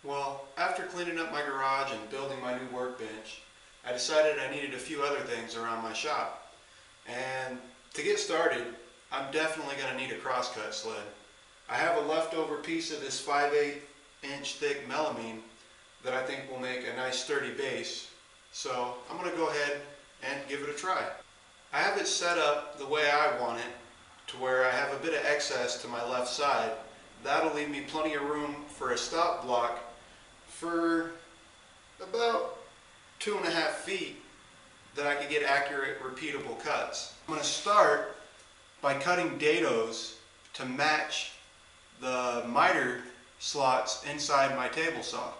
Well, after cleaning up my garage and building my new workbench, I decided I needed a few other things around my shop. And to get started, I'm definitely going to need a crosscut sled. I have a leftover piece of this 5/8 inch thick melamine that I think will make a nice sturdy base. So I'm going to go ahead and give it a try. I have it set up the way I want it, to where I have a bit of excess to my left side. That'll leave me plenty of room for a stop block for about 2.5 feet that I could get accurate, repeatable cuts. I'm going to start by cutting dados to match the miter slots inside my table saw.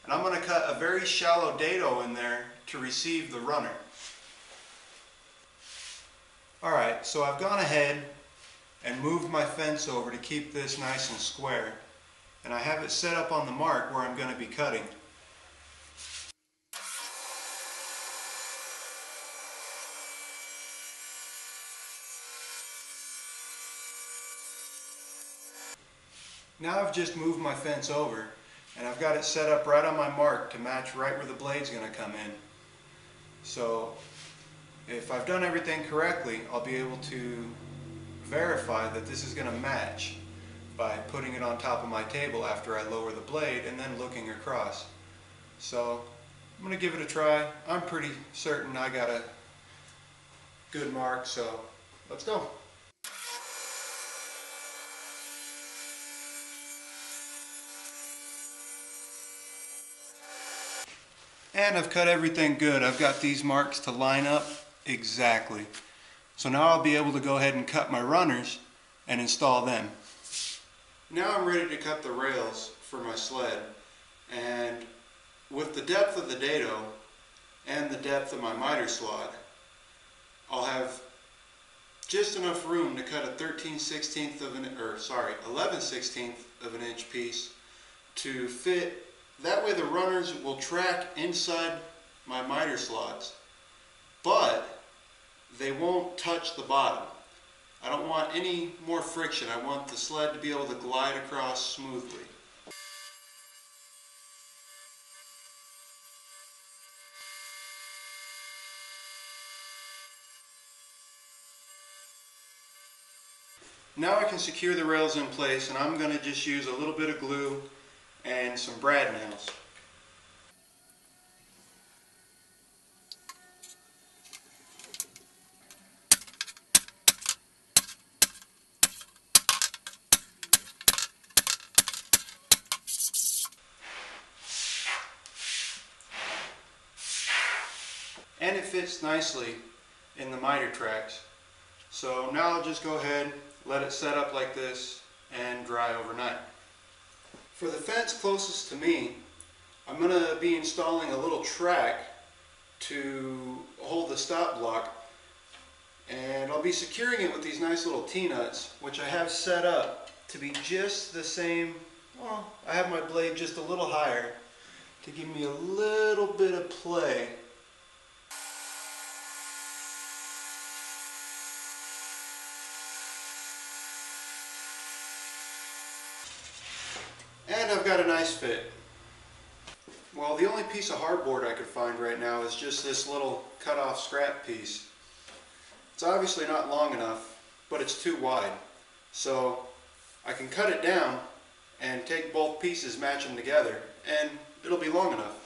And I'm going to cut a very shallow dado in there to receive the runner. Alright, so I've gone ahead and moved my fence over to keep this nice and square. And I have it set up on the mark where I'm going to be cutting. Now I've just moved my fence over and I've got it set up right on my mark to match right where the blade's going to come in. So if I've done everything correctly, I'll be able to verify that this is going to match by putting it on top of my table after I lower the blade and then looking across. So I'm going to give it a try. I'm pretty certain I got a good mark, so let's go. And I've cut everything good. I've got these marks to line up exactly. So now I'll be able to go ahead and cut my runners and install them. Now I'm ready to cut the rails for my sled. And with the depth of the dado and the depth of my miter slot, I'll have just enough room to cut a 11/16 of an inch piece to fit. That way the runners will track inside my miter slots, but they won't touch the bottom. I don't want any more friction. I want the sled to be able to glide across smoothly. Now I can secure the rails in place, and I'm going to just use a little bit of glue and some brad nails. And it fits nicely in the miter tracks. So now I'll just go ahead, let it set up like this, and dry overnight. For the fence closest to me, I'm going to be installing a little track to hold the stop block, and I'll be securing it with these nice little T-nuts, which I have set up to be just the same. Well, I have my blade just a little higher to give me a little bit of play. And I've got a nice fit. Well, the only piece of hardboard I could find right now is just this little cut off scrap piece. It's obviously not long enough, but it's too wide. So I can cut it down and take both pieces, match them together, and it'll be long enough.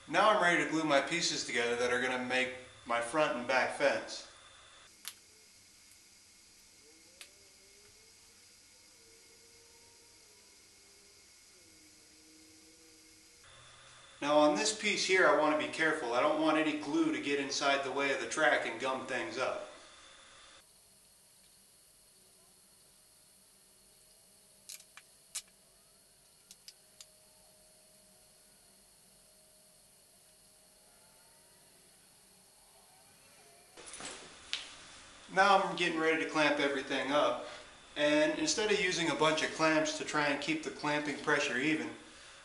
Now I'm ready to glue my pieces together that are going to make my front and back fence. Now on this piece here I want to be careful. I don't want any glue to get inside the way of the track and gum things up. Now I'm getting ready to clamp everything up, and instead of using a bunch of clamps to try and keep the clamping pressure even,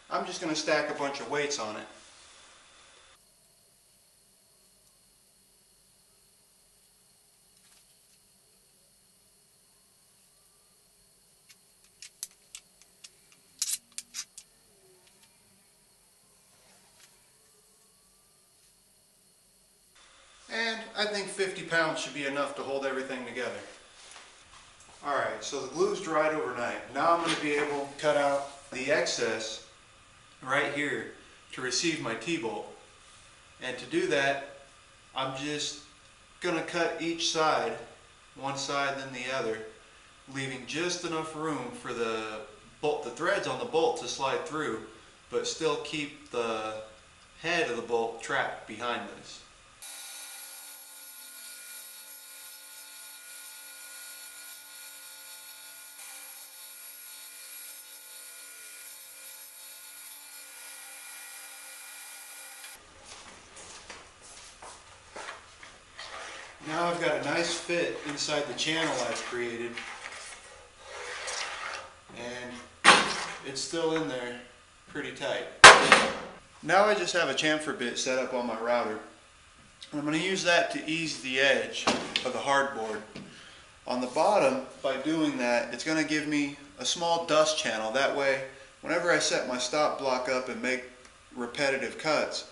I'm just going to stack a bunch of weights on it. I think 50 pounds should be enough to hold everything together. Alright, so the glue's dried overnight. Now I'm going to be able to cut out the excess right here to receive my T-bolt. And to do that, I'm just going to cut each side, one side then the other, leaving just enough room for the threads on the bolt to slide through, but still keep the head of the bolt trapped behind this. Now I've got a nice fit inside the channel I've created, and it's still in there pretty tight. Now I just have a chamfer bit set up on my router. I'm going to use that to ease the edge of the hardboard. On the bottom, by doing that, it's going to give me a small dust channel. That way, whenever I set my stop block up and make repetitive cuts,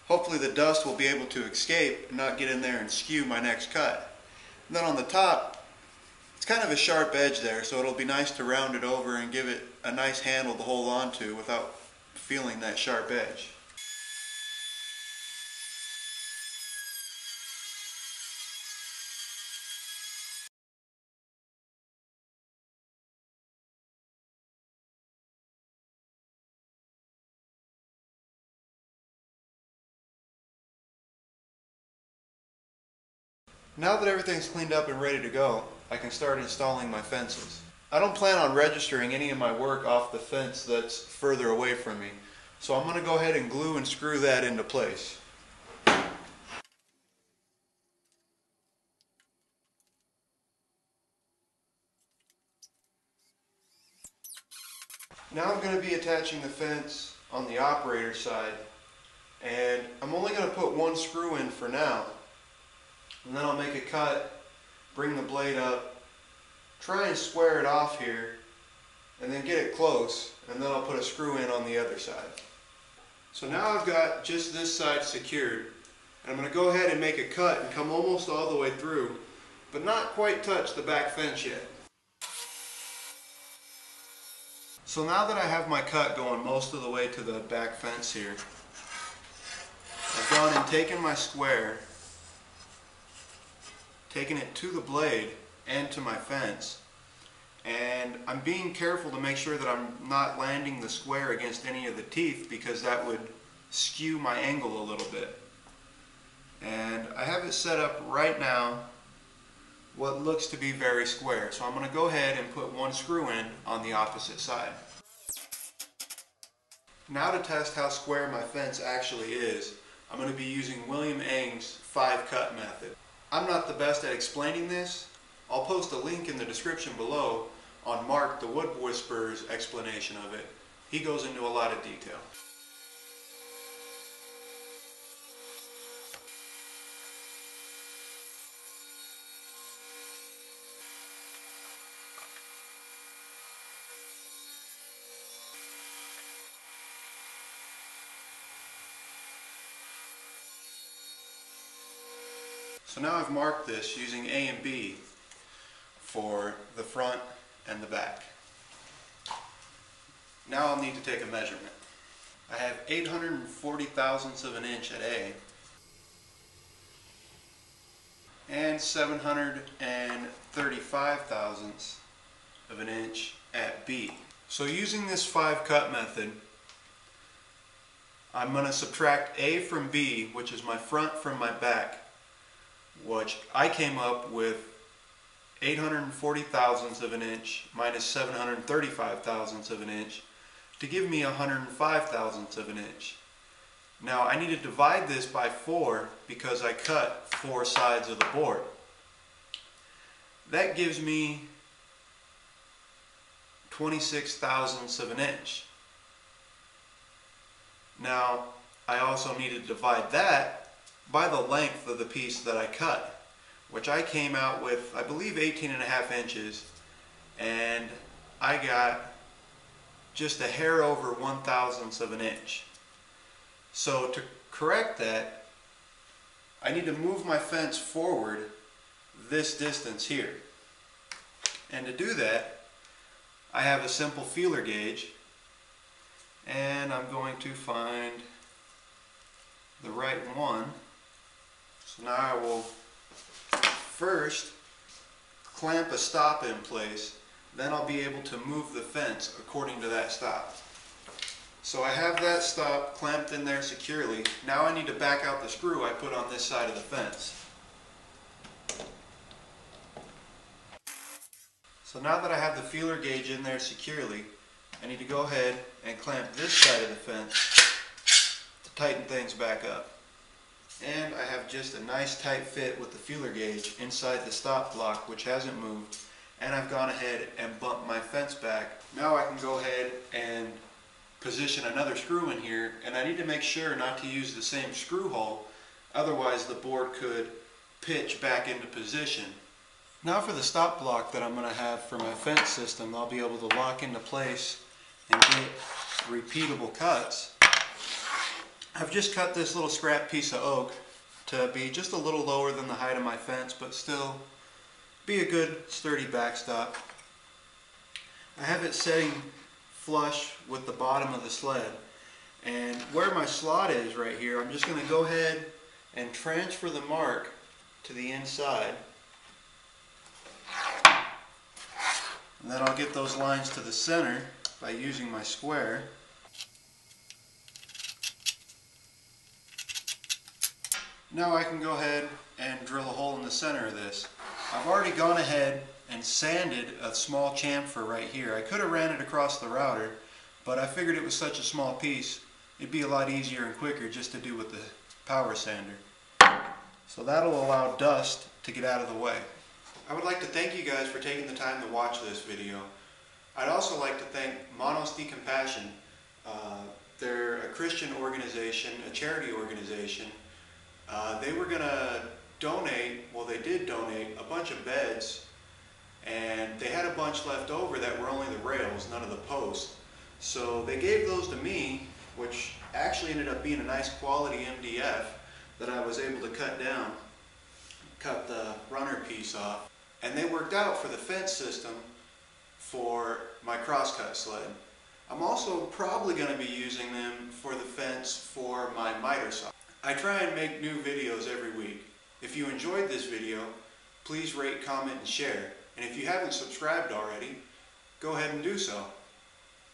hopefully the dust will be able to escape and not get in there and skew my next cut. And then on the top, it's kind of a sharp edge there, so it'll be nice to round it over and give it a nice handle to hold on to without feeling that sharp edge. Now that everything's cleaned up and ready to go, I can start installing my fences. I don't plan on registering any of my work off the fence that's further away from me, so I'm going to go ahead and glue and screw that into place. Now I'm going to be attaching the fence on the operator side, and I'm only going to put one screw in for now, and then I'll make a cut, bring the blade up, try and square it off here, and then get it close, and then I'll put a screw in on the other side. So now I've got just this side secured, and I'm going to go ahead and make a cut and come almost all the way through, but not quite touch the back fence yet. So now that I have my cut going most of the way to the back fence here, I've gone and taken my square, taken it to the blade and to my fence, and I'm being careful to make sure that I'm not landing the square against any of the teeth, because that would skew my angle a little bit. And I have it set up right now what looks to be very square, so I'm going to go ahead and put one screw in on the opposite side. Now to test how square my fence actually is, I'm going to be using William Eng's 5-cut method. I'm not the best at explaining this. I'll post a link in the description below on Mark the Wood Whisperer's explanation of it. He goes into a lot of detail. So now I've marked this using A and B for the front and the back. Now I'll need to take a measurement. I have 840 thousandths of an inch at A and 735 thousandths of an inch at B. So using this 5-cut method, I'm going to subtract A from B, which is my front, from my back, which I came up with 840 thousandths of an inch minus 735 thousandths of an inch to give me 105 thousandths of an inch. Now I need to divide this by 4 because I cut 4 sides of the board. That gives me 26 thousandths of an inch. Now I also need to divide that by the length of the piece that I cut, which I came out with, I believe, 18.5 inches, and I got just a hair over 1/1000th of an inch. So to correct that, I need to move my fence forward this distance here. And to do that, I have a simple feeler gauge, and I'm going to find the right one. So now I will first clamp a stop in place, then I'll be able to move the fence according to that stop. So I have that stop clamped in there securely. Now I need to back out the screw I put on this side of the fence. So now that I have the feeler gauge in there securely, I need to go ahead and clamp this side of the fence to tighten things back up. And I have just a nice tight fit with the feeler gauge inside the stop block, which hasn't moved, and I've gone ahead and bumped my fence back. Now I can go ahead and position another screw in here, and I need to make sure not to use the same screw hole, otherwise the board could pitch back into position. Now for the stop block that I'm going to have for my fence system, I'll be able to lock into place and get repeatable cuts. I've just cut this little scrap piece of oak to be just a little lower than the height of my fence, but still be a good sturdy backstop. I have it setting flush with the bottom of the sled, and where my slot is right here, I'm just going to go ahead and transfer the mark to the inside. And then I'll get those lines to the center by using my square. Now I can go ahead and drill a hole in the center of this. I've already gone ahead and sanded a small chamfer right here. I could have ran it across the router, but I figured it was such a small piece, it'd be a lot easier and quicker just to do with the power sander. So that'll allow dust to get out of the way. I would like to thank you guys for taking the time to watch this video. I'd also like to thank Monosty Compassion. They're a Christian organization, a charity organization. They were going to donate, well they did donate, a bunch of beds, and they had a bunch left over that were only the rails, none of the posts. So they gave those to me, which actually ended up being a nice quality MDF that I was able to cut down, cut the runner piece off. And they worked out for the fence system for my crosscut sled. I'm also probably going to be using them for the fence for my miter saw. I try and make new videos every week. If you enjoyed this video, please rate, comment, and share. And if you haven't subscribed already, go ahead and do so.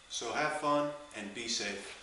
So have fun and be safe.